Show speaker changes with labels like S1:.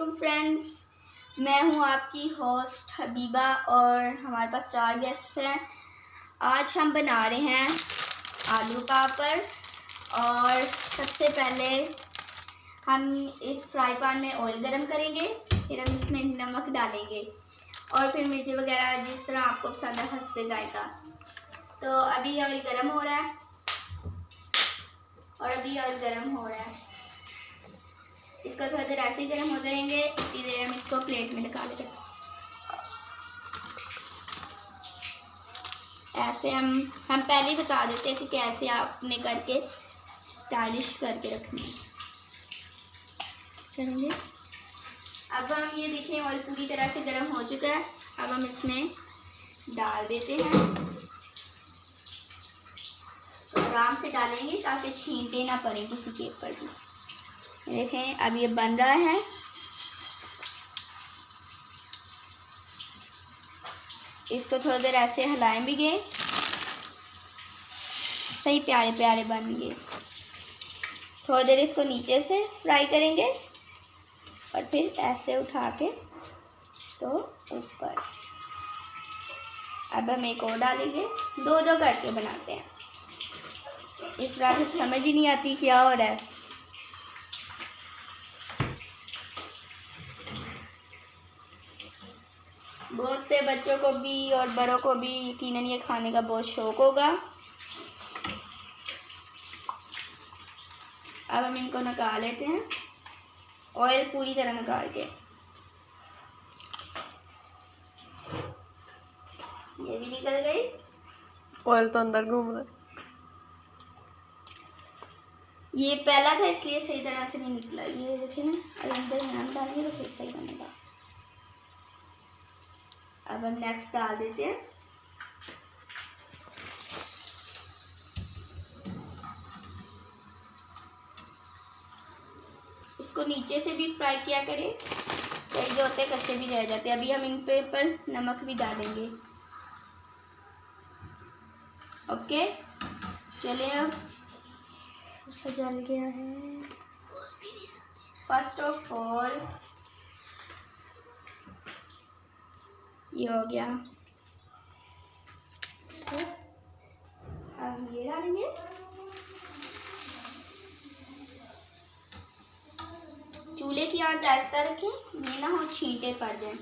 S1: वालेकुम फ्रेंड्स, मैं हूं आपकी होस्ट हबीबा और हमारे पास 4 गेस्ट हैं। आज हम बना रहे हैं आलू पापड़। और सबसे पहले हम इस फ्राई पैन में ऑयल गरम करेंगे, फिर हम इसमें नमक डालेंगे और फिर मिर्ची वगैरह जिस तरह आपको पसंद है हस्बे जाएगा। तो अभी ऑयल गरम हो रहा है इसको थोड़ी देर ऐसे ही गर्म हो जाएंगे। इतनी देर हम इसको प्लेट में निकालेंगे। ऐसे हम पहले ही बता देते हैं कि कैसे आपने करके स्टाइलिश करके रखनी करेंगे। अब हम ये देखें ऑयल पूरी तरह से गर्म हो चुका है। अब हम इसमें डाल देते हैं, आराम से डालेंगे ताकि छींटे ना पड़े किसी पेपर में। देखें अब ये बन रहा है। इसको थोड़ी देर ऐसे हिलाएंगे, सही प्यारे प्यारे बनेंगे। थोड़ी देर इसको नीचे से फ्राई करेंगे और फिर ऐसे उठा के तो ऊपर। अब हम एक और डालेंगे, दो दो करके बनाते हैं। इस बार से समझ ही नहीं आती क्या हो रहा है। बहुत से बच्चों को भी और बड़ों को भी यकीनन ये खाने का बहुत शौक होगा। अब हम इनको निकाल लेते हैं, ऑयल पूरी तरह निकाल के। ये भी निकल गई,
S2: ऑयल तो अंदर घूम रहा है।
S1: ये पहला था इसलिए सही तरह से नहीं निकला। ये देखिए ना, अगर अंदर नाम डालेंगे तो फिर सही बनेगा। अब हम नेक्स्ट डाल देते हैं। इसको नीचे से भी फ्राई किया करें, कई जो होते हैं कच्चे भी रह जाते हैं। अभी हम इन पे पर नमक भी डालेंगे। ओके चलिए, अब जल गया है। फर्स्ट ऑफ ऑल ये हो गया। अब ये डालेंगे। चूल्हे की आंच आहिस्ता रखें, ये ना हो छींटे पड़ जाए।